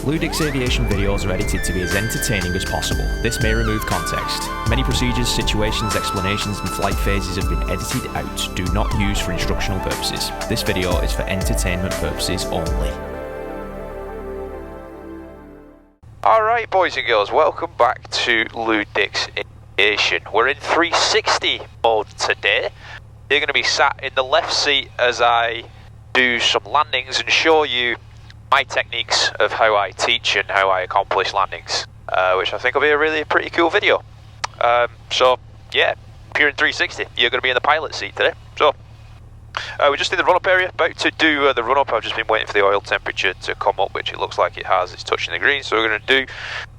LewDix Aviation videos are edited to be as entertaining as possible. This may remove context. Many procedures, situations, explanations and flight phases have been edited out. Do not use for instructional purposes. This video is for entertainment purposes only. Alright boys and girls, welcome back to LewDix Aviation. We're in 360 mode today. You're going to be sat in the left seat as I do some landings and show you my techniques of how I teach and how I accomplish landings, which I think will be a really pretty cool video. So yeah, if you're in 360, you're going to be in the pilot seat today. So we're just in the run-up area, about to do the run-up. I've just been waiting for the oil temperature to come up, which it looks like it has. It's touching the green, so we're going to do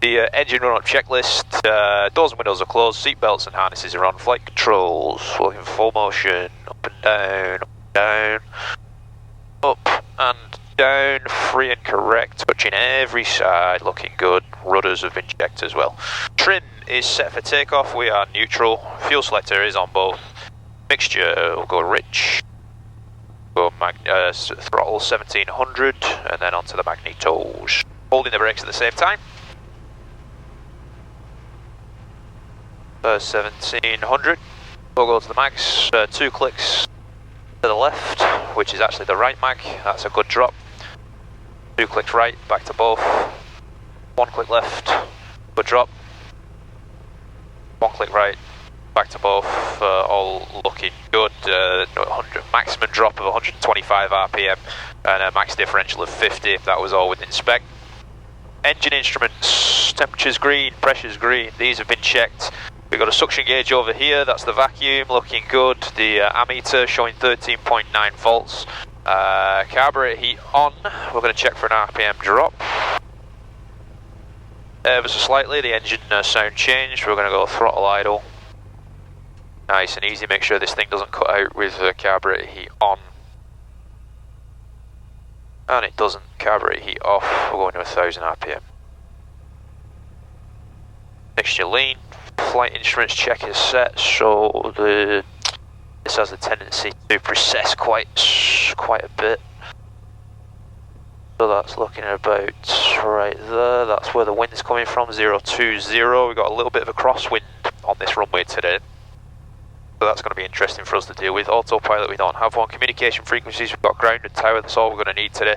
the engine run-up checklist. Doors and windows are closed, seat belts and harnesses are on, flight controls, looking full motion, up and down, up and down, free and correct, touching every side, looking good. Rudders have been checked as well. Trim is set for takeoff, we are neutral. Fuel selector is on both. Mixture, we'll go rich. Go throttle 1700 and then onto the magnetos. Holding the brakes at the same time. 1700. We'll go to the mags, 2 clicks to the left, which is actually the right mag. That's a good drop. 2 clicks right, back to both. 1 click left, good drop. 1 click right, back to both. All looking good. 100 maximum drop of 125 RPM and a max differential of 50. That was all within spec. Engine instruments, temperature's green, pressure's green. These have been checked. We've got a suction gauge over here. That's the vacuum, looking good. The ammeter showing 13.9 volts. Carburetor heat on. We're going to check for an RPM drop. Ever so slightly, the engine sound changed. We're going to go throttle idle. Nice and easy. Make sure this thing doesn't cut out with carburetor heat on. And it doesn't. Carburetor heat off. We're going to 1000 RPM. Mixture lean. Flight instruments check is set, so this has a tendency to precess quite a bit. So that's looking at about right there. That's where the wind's coming from, 020. We've got a little bit of a crosswind on this runway today. So that's going to be interesting for us to deal with. Autopilot, we don't have one. Communication frequencies, we've got ground and tower. That's all we're going to need today.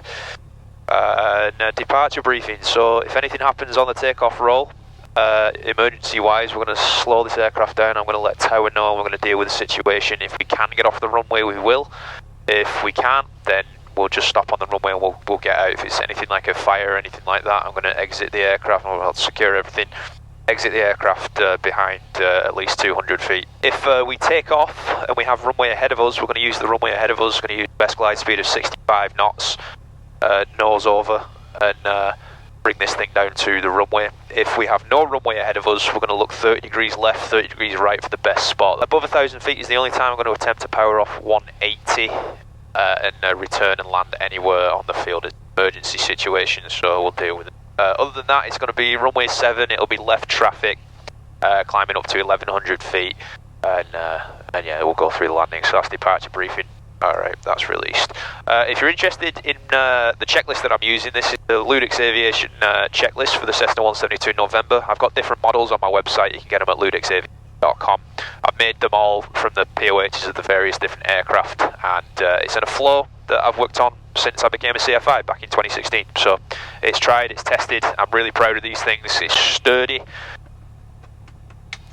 And departure briefing. So if anything happens on the takeoff roll, emergency wise, we're going to slow this aircraft down. I'm going to let tower know, and we're going to deal with the situation. If we can get off the runway, we will. If we can't, then we'll just stop on the runway and we'll get out. If it's anything like a fire or anything like that, I'm going to exit the aircraft and we'll secure everything. Exit the aircraft behind at least 200 feet. If we take off and we have runway ahead of us, we're going to use the runway ahead of us. We're going to use best glide speed of 65 knots, nose over, and bring this thing down to the runway. If we have no runway ahead of us, we're going to look 30 degrees left, 30 degrees right for the best spot. Above 1000 feet is the only time I'm going to attempt to power off 180 and return and land anywhere on the field. It's an emergency situation, so we'll deal with it. Other than that, it's going to be runway 7, it'll be left traffic, climbing up to 1100 feet, and yeah, we'll go through the landing, so that's departure briefing. Alright, that's released. If you're interested in the checklist that I'm using, this is the LewDix Aviation checklist for the Cessna 172 November. I've got different models on my website, you can get them at LewDixAviation.com. I've made them all from the POHs of the various different aircraft, and it's in a flow that I've worked on since I became a CFI back in 2016. So it's tried, it's tested, I'm really proud of these things, it's sturdy.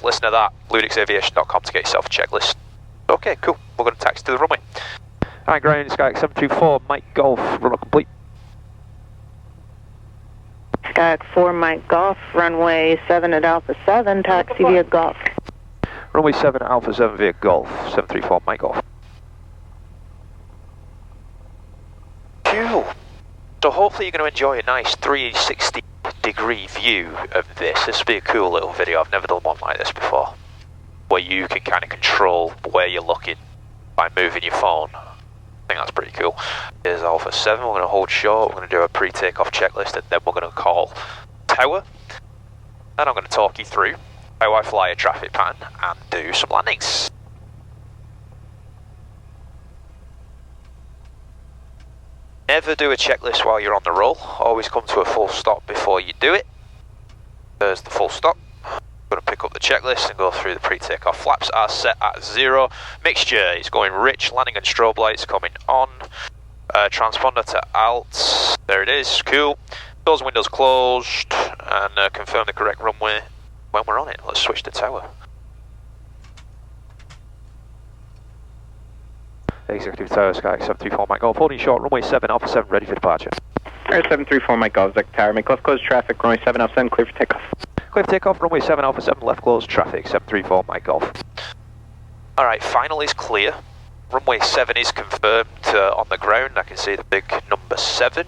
Listen to that, LewDixAviation.com to get yourself a checklist. Okay, cool. We're going to taxi to the runway. High ground, Skyx 724, Mike Golf, run complete. Skyx 4, Mike Golf, runway 7 at Alpha 7, taxi via Golf. Runway 7 at Alpha 7 via Golf, 734, Mike Golf. Cool. So hopefully you're going to enjoy a nice 360 degree view of this. This will be a cool little video. I've never done one like this before, where you can kind of control where you're looking by moving your phone. I think that's pretty cool. Here's Alpha 7, we're going to hold short, we're going to do a pre-takeoff checklist, and then we're going to call tower. And I'm going to talk you through how I fly a traffic pattern and do some landings. Never do a checklist while you're on the roll. Always come to a full stop before you do it. There's the full stop. I'm going to pick up the checklist and go through the pre-takeoff. Flaps are set at 0. Mixture is going rich. Landing and strobe lights coming on. Transponder to alt. There it is. Cool. Doors and windows closed. And confirm the correct runway when we're on it. Let's switch to tower. Executive Tower, Sky 734 Mike Golf, holding short, runway 7, Alpha 7, ready for departure. Air 734 Mike Golf, Executive Tower, make left close traffic, runway 7, Alpha 7, clear for takeoff. Clear for takeoff, runway 7, Alpha 7, left close traffic, 734 Mike Golf. Alright, final is clear. Runway 7 is confirmed on the ground. I can see the big number 7.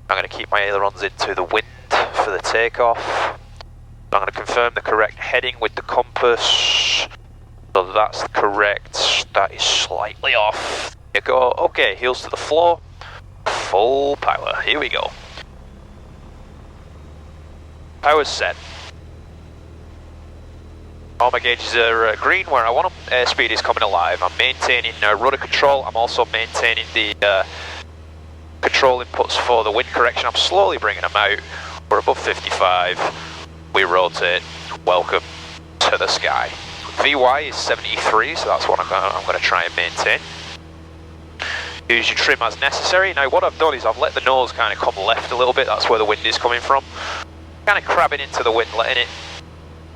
I'm going to keep my ailerons into the wind for the takeoff. I'm going to confirm the correct heading with the compass. So that's correct. That is slightly off. There you go. Okay, heels to the floor. Full power. Here we go. Power's set. All my gauges are green where I want them. Airspeed is coming alive. I'm maintaining rudder control. I'm also maintaining the control inputs for the wind correction. I'm slowly bringing them out. We're above 55. We rotate. Welcome to the sky. VY is 73, so that's what I'm going to try and maintain. Use your trim as necessary. Now what I've done is I've let the nose kind of come left a little bit. That's where the wind is coming from. Kind of crabbing into the wind, letting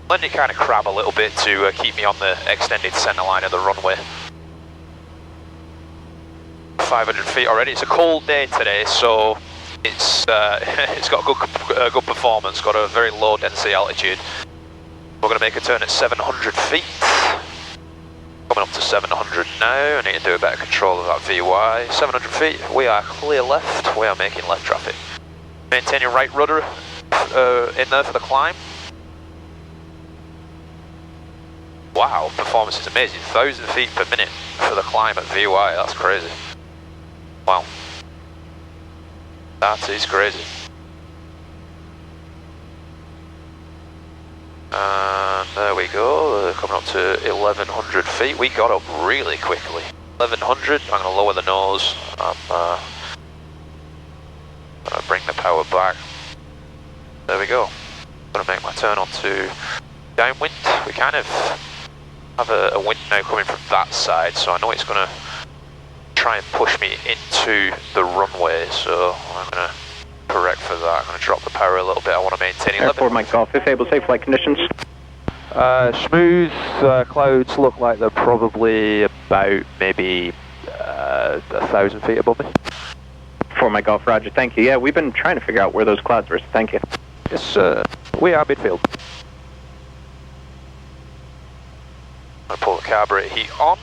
it kind of crab a little bit to keep me on the extended centre line of the runway. 500 feet already. It's a cold day today, so it's got good performance. Got a very low density altitude. We're going to make a turn at 700 feet. Coming up to 700 now. I need to do a better control of that VY. 700 feet. We are clear left. We are making left traffic. Maintaining right rudder in there for the climb. Wow, performance is amazing. 1,000 feet per minute for the climb at VY. That's crazy. Wow. That is crazy. And there we go, coming up to 1,100 feet. We got up really quickly. 1,100, I'm going to lower the nose. I'm going to bring the power back. There we go. I'm going to make my turn onto downwind. We kind of have a wind now coming from that side, so I know it's going to try and push me into the runway, so I'm going to correct for that. I'm going to drop the power a little bit. I want to maintain 11. Air 4 Mike Golf, if able, safe flight conditions. Smooth. Clouds look like they're probably about maybe 1,000 feet above me. 4 Mike Golf, roger, thank you. Yeah, we've been trying to figure out where those clouds were, so thank you. Yes, we are midfield. I'm going to pull the carburetor heat on.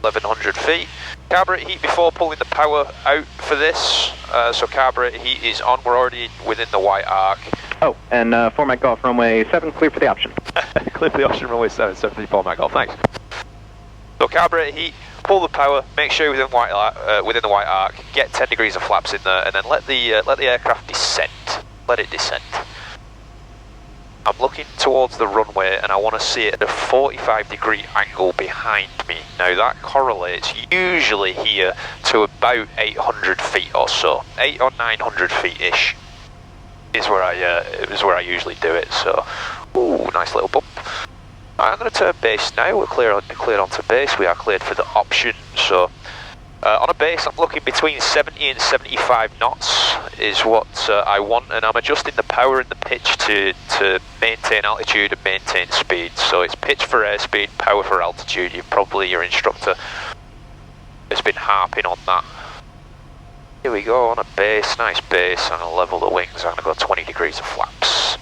1,100 feet. Carburetor heat before pulling the power out for this. So carburetor heat is on. We're already within the white arc. Oh, and 4 Mike Golf, runway 7, clear for the option. Clear for the option, runway 7, 734 Mike Golf, thanks. So carburetor heat, pull the power, make sure you're within the white arc, get 10 degrees of flaps in there, and then let the aircraft descend. Let it descend. I'm looking towards the runway and I want to see it at a 45-degree angle behind me. Now that correlates usually here to about 800 feet or so. 800 or 900 feet-ish is where I usually do it. So, ooh, nice little bump. I'm going to turn base now. We're cleared onto base. We are cleared for the option. So on a base, I'm looking between 70 and 75 knots is what I want, and I'm adjusting the power and the pitch to maintain altitude and maintain speed. So it's pitch for airspeed, power for altitude. Your instructor has been harping on that. Here we go on a base, nice base. I'm going to level the wings. I'm going to go 20 degrees of flaps.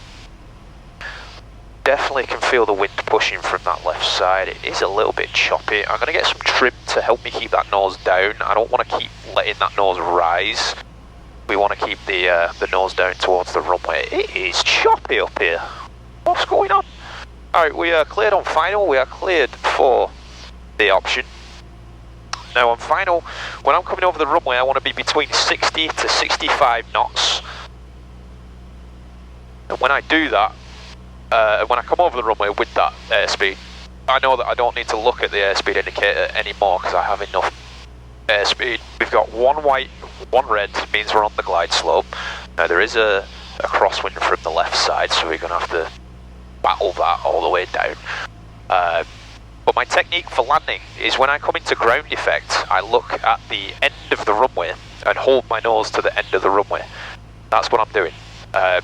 Definitely can feel the wind pushing from that left side. It is a little bit choppy. I'm going to get some trim to help me keep that nose down. I don't want to keep letting that nose rise. We want to keep the nose down towards the runway. It is choppy up here. What's going on? Alright, we are cleared on final. We are cleared for the option. Now on final, when I'm coming over the runway, I want to be between 60 to 65 knots. And when I do that, when I come over the runway with that airspeed, I know that I don't need to look at the airspeed indicator anymore because I have enough airspeed. We've got one white, one red, means we're on the glide slope. Now there is a crosswind from the left side, so we're going to have to battle that all the way down. But my technique for landing is when I come into ground effect, I look at the end of the runway and hold my nose to the end of the runway. That's what I'm doing. I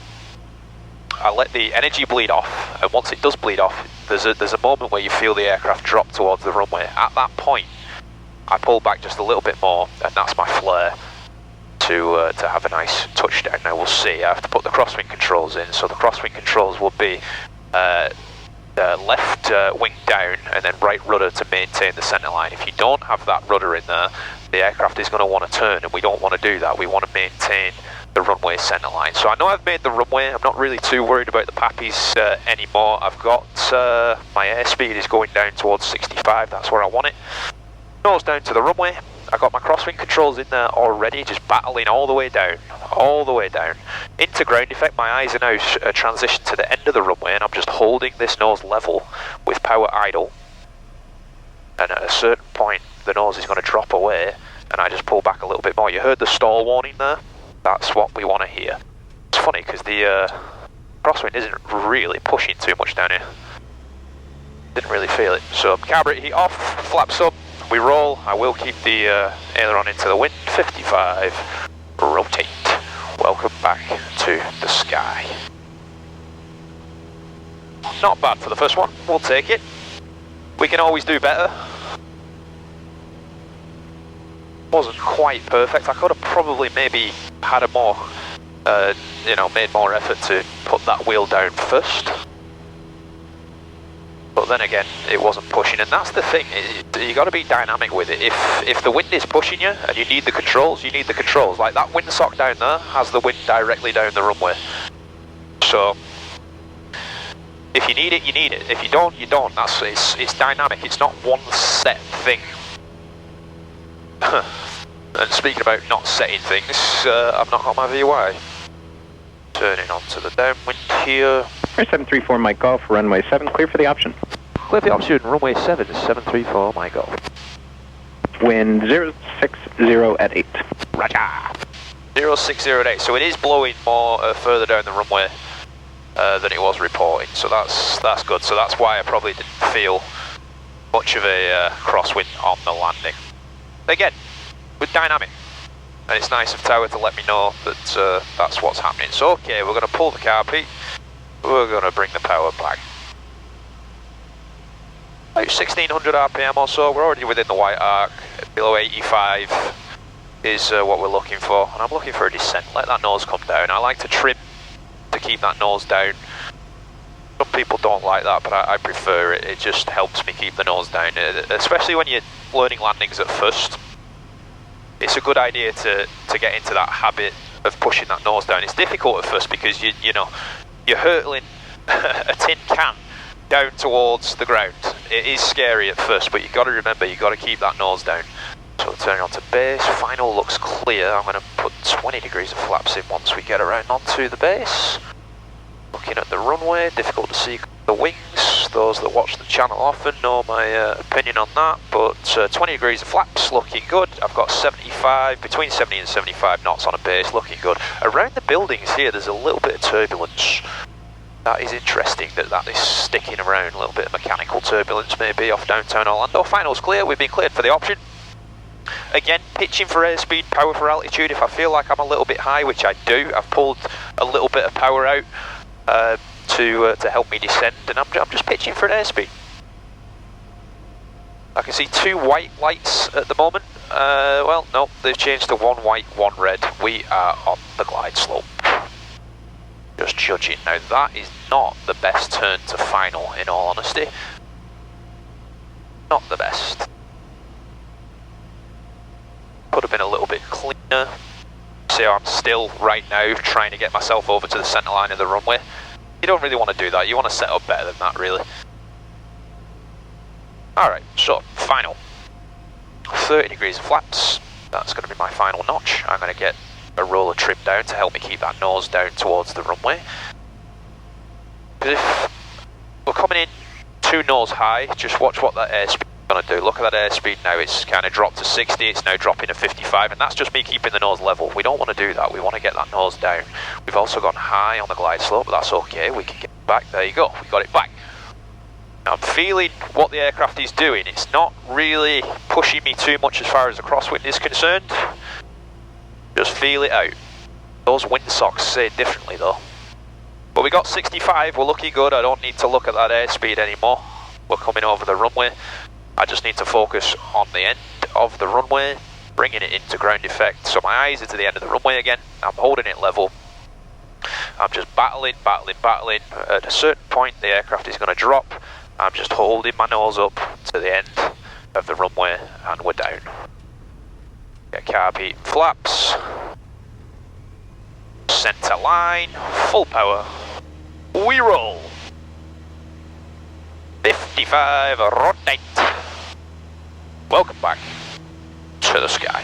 let the energy bleed off, and once it does bleed off, there's a moment where you feel the aircraft drop towards the runway. At that point, I pull back just a little bit more, and that's my flare to have a nice touchdown. Now we'll see. I have to put the crosswind controls in, so the crosswind controls will be left wing down and then right rudder to maintain the centre line. If you don't have that rudder in there, the aircraft is going to want to turn, and we don't want to do that. We want to maintain the runway centre line. So I know I've made the runway. I'm not really too worried about the pappies anymore. I've got my airspeed is going down towards 65. That's where I want it. Nose down to the runway. I got my crosswind controls in there already, just battling all the way down, into ground effect. My eyes are now transitioned to the end of the runway, and I'm just holding this nose level with power idle. And at a certain point, the nose is going to drop away, and I just pull back a little bit more. You heard the stall warning there? That's what we want to hear. It's funny because the crosswind isn't really pushing too much down here. Didn't really feel it. So carburetor heat off, flaps up. We roll. I will keep the aileron into the wind. 55. Rotate. Welcome back to the sky. Not bad for the first one. We'll take it. We can always do better. Wasn't quite perfect. I could have probably maybe had a more, made more effort to put that wheel down first. But then again, it wasn't pushing, and that's the thing. You got to be dynamic with it. If the wind is pushing you and you need the controls, you need the controls. Like that windsock down there has the wind directly down the runway. So if you need it, you need it. If you don't, you don't. It's dynamic. It's not one set thing. And speaking about not setting things, I've not got my VY. Turning onto the downwind here. 734 Mike Golf, runway 7, clear for the option. Clear for the option, runway 7, 734 Mike Golf. Wind 060 at 8. Roger. 060 at 8, so it is blowing more further down the runway than it was reporting, so that's good. So that's why I probably didn't feel much of a crosswind on the landing. Again, with dynamic. And it's nice of Tower to let me know that that's what's happening. So okay, we're going to pull the carpet. We're going to bring the power back. About 1600 RPM or so. We're already within the white arc. Below 85 is what we're looking for. And I'm looking for a descent. Let that nose come down. I like to trim to keep that nose down. Some people don't like that, but I prefer it. It just helps me keep the nose down, especially when you're learning landings at first. It's a good idea to get into that habit of pushing that nose down. It's difficult at first because you're hurtling a tin can down towards the ground. It is scary at first, but you've got to remember, you've got to keep that nose down. So turning onto base, final looks clear. I'm going to put 20 degrees of flaps in once we get around onto the base. Looking at the runway, difficult to see the wings. Those that watch the channel often know my opinion on that, but 20 degrees of flaps, looking good. I've got 75, between 70 and 75 knots on a base, looking good. Around the buildings here, there's a little bit of turbulence. That is interesting that is sticking around, a little bit of mechanical turbulence maybe off downtown Orlando. Final's clear, we've been cleared for the option. Again, pitching for airspeed, power for altitude. If I feel like I'm a little bit high, which I do, I've pulled a little bit of power out to help me descend, and I'm just pitching for an airspeed. I can see two white lights at the moment. Well, no, they've changed to one white, one red. We are on the glide slope. Just judging. Now that is not the best turn to final, in all honesty. Not the best. Could have been a little bit cleaner. See how I'm still right now trying to get myself over to the centre line of the runway. You don't really want to do that. You want to set up better than that, really. Alright, so final. 30 degrees of flaps. That's going to be my final notch. I'm going to get a roller trim down to help me keep that nose down towards the runway. Because if we're coming in too nose high, just watch what that airspeed Gonna do, look at that airspeed now, it's kind of dropped to 60, it's now dropping to 55, and that's just me keeping the nose level. We don't want to do that, we want to get that nose down. We've also gone high on the glide slope, but that's okay, we can get it back. There you go, we got it back. Now I'm feeling what the aircraft is doing. It's not really pushing me too much as far as the crosswind is concerned. Just feel it out. Those wind socks say differently though. But we got 65, we're looking good. I don't need to look at that airspeed anymore. We're coming over the runway. I just need to focus on the end of the runway, bringing it into ground effect. So my eyes are to the end of the runway again. I'm holding it level. I'm just battling. At a certain point, the aircraft is going to drop. I'm just holding my nose up to the end of the runway, and we're down. Get carb heat and flaps. Center line, full power. We roll. 55, rotate. Welcome back to the sky.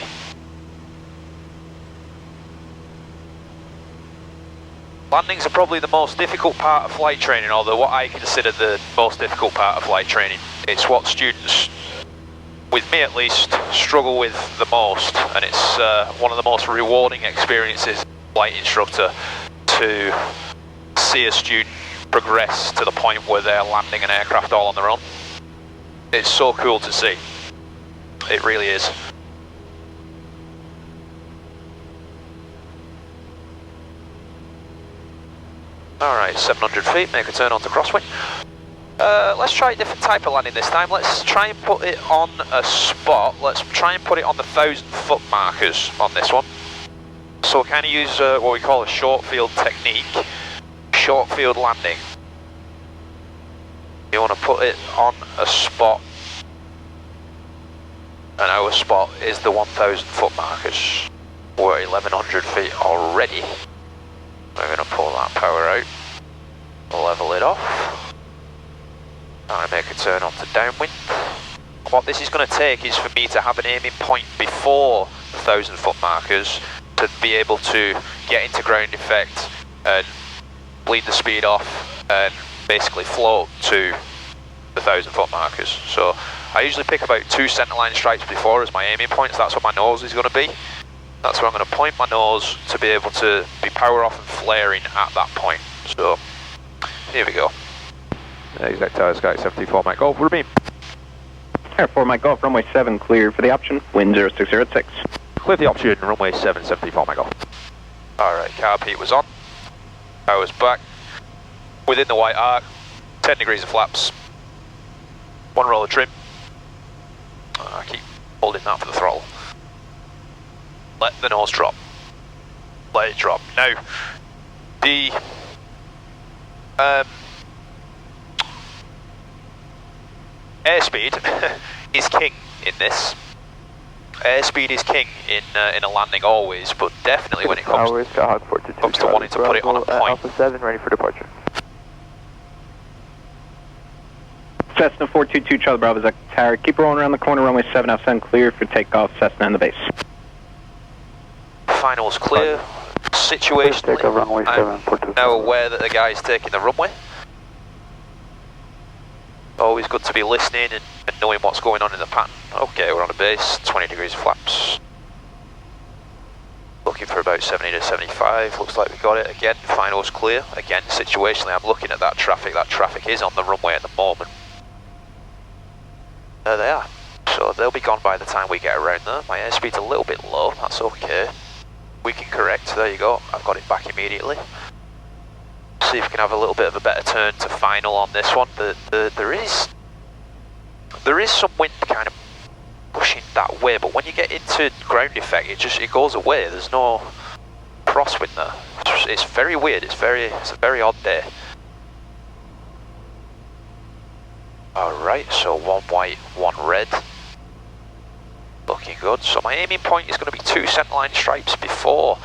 Landings are probably the most difficult part of flight training, although what I consider the most difficult part of flight training. It's what students, with me at least, struggle with the most, and it's one of the most rewarding experiences as a flight instructor to see a student progress to the point where they're landing an aircraft all on their own. It's so cool to see. It really is. Alright, 700 feet, make a turn onto crosswind. Let's try a different type of landing this time. Let's try and put it on a spot. Let's try and put it on the 1,000-foot markers on this one. So we'll kind of use what we call a short field technique. Short field landing. You want to put it on a spot, and our spot is the 1,000-foot markers. We're 1,100 feet already. We're going to pull that power out, level it off, and make a turn onto downwind. What this is going to take is for me to have an aiming point before the 1,000-foot markers to be able to get into ground effect and bleed the speed off and basically float to the 1,000-foot markers. So I usually pick about 2 centerline stripes before as my aiming points. That's what my nose is going to be. That's where I'm going to point my nose to be able to be power off and flaring at that point. So here we go. Exact Tower Sky 74 Mike Golf, Rubin. Air 4 Mike Golf, runway 7 clear for the option, wind 0606. Clear the option, runway 7, 74 Mike Golf. Alright, carb heat was on. Power's back. Within the white arc, 10 degrees of flaps. 1 roll of trim. I keep holding that for the throttle. Let the nose drop. Let it drop. Now, the airspeed is king in this. Airspeed is king in a landing always, but definitely when it comes to wanting to put it on a point. Alpha 7 ready for departure. Cessna 422 Charlie Bravo, Zach Tower. Keep rolling around the corner, runway 7 out 7 clear for takeoff, Cessna and the base. Finals clear. Situationally, I'm now aware that the guy is taking the runway. Always good to be listening and knowing what's going on in the pattern. Okay, we're on a base, 20 degrees of flaps. Looking for about 70 to 75, looks like we got it again. Finals clear. Again, situationally, I'm looking at that traffic is on the runway at the moment. There they are. So they'll be gone by the time we get around there. My airspeed's a little bit low, that's okay. We can correct, there you go, I've got it back immediately. See if we can have a little bit of a better turn to final on this one. There is some wind kind of pushing that way, but when you get into ground effect, it goes away. There's no crosswind there. It's very weird. It's a very odd day. Alright, so 1 white, 1 red. Looking good. So my aiming point is going to be 2 centerline stripes before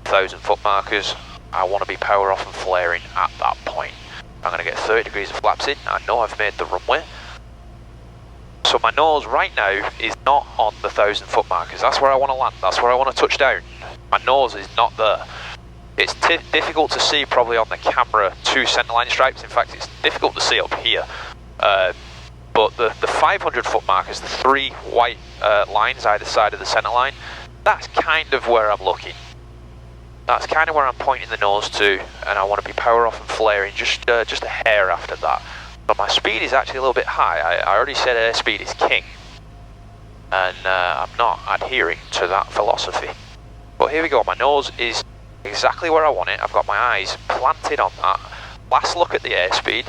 1,000-foot markers. I want to be power off and flaring at that point. I'm going to get 30 degrees of flaps in. I know I've made the runway. So my nose right now is not on the 1,000-foot markers. That's where I want to land. That's where I want to touch down. My nose is not there. It's difficult to see probably on the camera 2 centerline stripes. In fact, it's difficult to see up here. But the 500 foot markers, the 3 white lines either side of the centre line, that's kind of where I'm looking. That's kind of where I'm pointing the nose to, and I want to be power off and flaring just a hair after that. But my speed is actually a little bit high. I already said airspeed is king, and I'm not adhering to that philosophy. But here we go, my nose is exactly where I want it. I've got my eyes planted on that. Last look at the airspeed.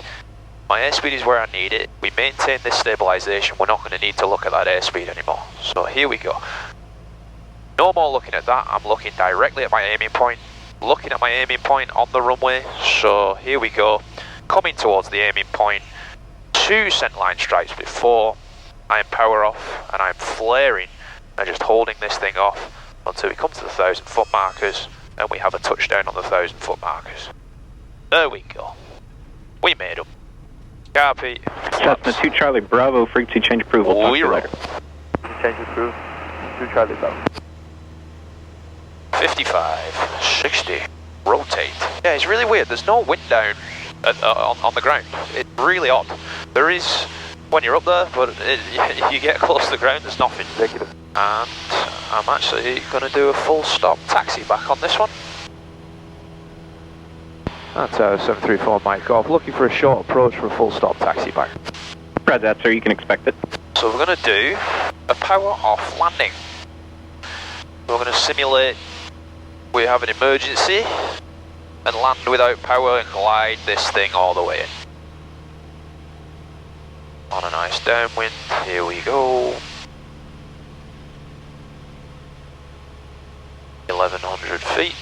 My airspeed is where I need it. We maintain this stabilisation, we're not going to need to look at that airspeed anymore. So here we go. No more looking at that, I'm looking directly at my aiming point. Looking at my aiming point on the runway. So here we go. Coming towards the aiming point. 2 centerline stripes before I am power off, and I'm flaring and just holding this thing off until we come to the 1,000 foot markers and we have a touchdown on the 1,000 foot markers. There we go. We made them. Copy. Cessna 2 Charlie Bravo, frequency change approval. Talk to you later. Change approved. 2 Charlie Bravo. 55, 60, rotate. Yeah, it's really weird. There's no wind down on the ground. It's really odd. There is when you're up there, but you get close to the ground, there's nothing. Negative. And I'm actually going to do a full stop taxi back on this one. That's 734 Mike off. Looking for a short approach for a full stop taxi back. Roger that, sir. You can expect it. So we're going to do a power off landing. We're going to simulate we have an emergency and land without power and glide this thing all the way in. On a nice downwind, here we go. 1,100 feet.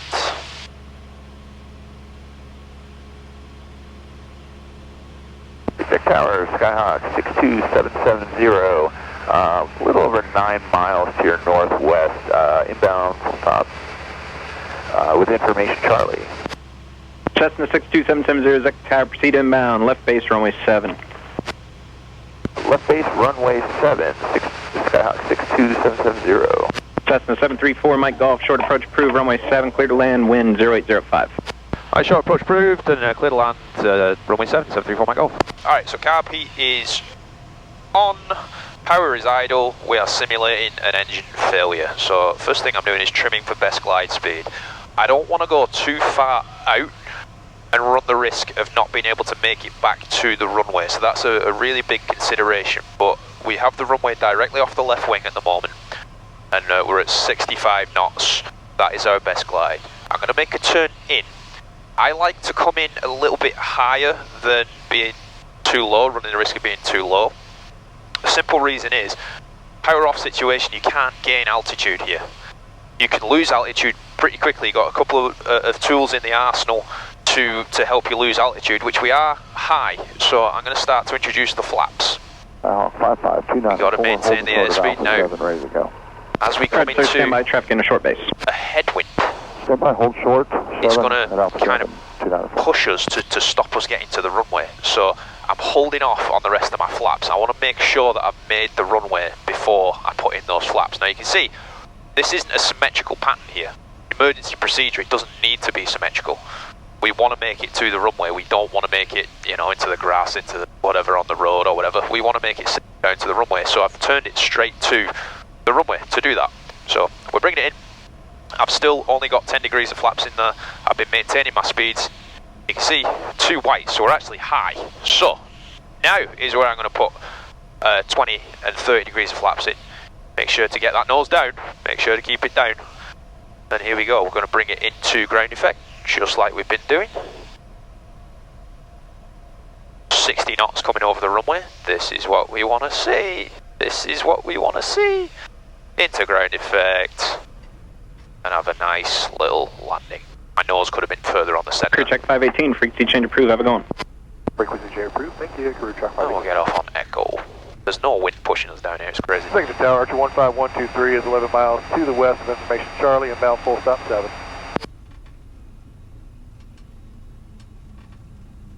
Check tower, Skyhawk 62770, a little over 9 miles to your northwest, inbound with information Charlie. Cessna 62770, Zach Tower, proceed inbound, left base, runway 7. Left base, runway 7, Skyhawk 62770. Cessna 734, Mike Golf, short approach approved, runway 7, clear to land, wind 0805. Alright, short approach approved and clear to land, runway 7, 734 Mike Golf. Alright, so Carp is on, power is idle, we are simulating an engine failure. So first thing I'm doing is trimming for best glide speed. I don't want to go too far out and run the risk of not being able to make it back to the runway. So that's a really big consideration. But we have the runway directly off the left wing at the moment, and we're at 65 knots. That is our best glide. I'm going to make a turn in. I like to come in a little bit higher than being too low, running the risk of being too low. The simple reason is, power off situation, you can't gain altitude here. You can lose altitude pretty quickly. You've got a couple of tools in the arsenal to help you lose altitude, which we are high. So I'm going to start to introduce the flaps. 5529. We've got to maintain the airspeed now. Ready to go. As we come into stand by, traffic in a short base. a headwind, Stand by, hold short. it's going to kind of push us to stop us getting to the runway. So I'm holding off on the rest of my flaps. I want to make sure that I've made the runway before I put in those flaps. Now you can see, this isn't a symmetrical pattern here. Emergency procedure, it doesn't need to be symmetrical. We want to make it to the runway. We don't want to make it, you know, into the grass, into the whatever on the road or whatever. We want to make it down to the runway. So I've turned it straight to the runway to do that. So we're bringing it in. I've still only got 10 degrees of flaps in there. I've been maintaining my speeds. You can see 2 white, so we're actually high. So now is where I'm going to put 20 and 30 degrees of flaps in. Make sure to get that nose down. Make sure to keep it down. And here we go. We're going to bring it into ground effect, just like we've been doing. 60 knots coming over the runway. This is what we want to see. This is what we want to see. Into ground effect. And have a nice little landing. My nose could have been further on the centre. Crew check 518, frequency change approved, have a go on. Frequency change approved, thank you. Crew check 518. And we'll get off on echo. There's no wind pushing us down here, it's crazy. Second to tower, Archer 15123 is 11 miles to the west of information Charlie, inbound full stop 7.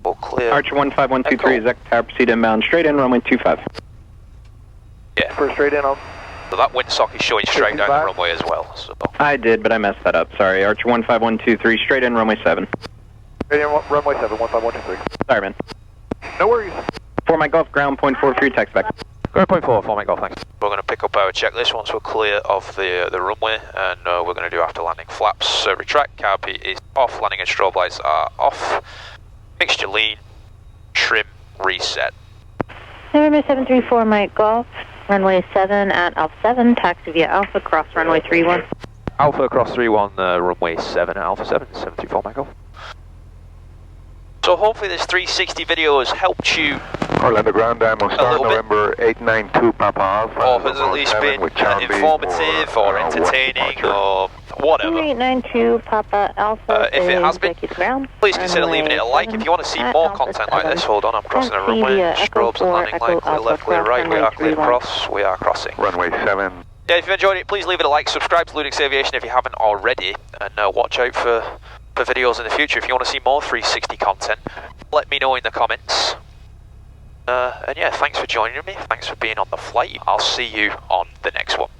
We'll clear. Archer 15123, Zach Tower, proceed inbound, straight in, runway 25. Yeah. First straight in on. So that windsock is showing straight down the runway as well. So. I did, but I messed that up, sorry. Archer 15123, straight in, runway 7. Straight in, runway 7, 15123. Sorry, man. No worries. 4 Mike Golf, ground point 4 for your text back. Ground point 4, 4 Mike Golf, thanks. We're going to pick up our checklist once we're clear of the runway, and we're going to do after landing flaps. Retract, carpet is off, landing and strobe lights are off, mixture lean, trim, reset. November 734 Mike Golf, runway 7 at Alpha 7, taxi via Alpha, cross runway 31. Alpha cross 31, runway 7 at Alpha 7, 734 Mike Golf. So hopefully this 360 video has helped you Orlando ground demo start November 892 Papa Alpha. Or has at least been informative or entertaining or whatever. 892 Papa Alpha. If it has been, please consider leaving it a like. If you want to see more content like this, hold on, I'm crossing a runway. Strobes and landing light, clear left, clear right. We are clear across, we are crossing. Runway 7. Yeah, if you enjoyed it, please leave it a like. Subscribe to LewDix Aviation if you haven't already. And watch out for videos in the future. If you want to see more 360 content, let me know in the comments. And yeah, thanks for joining me. Thanks for being on the flight. I'll see you on the next one.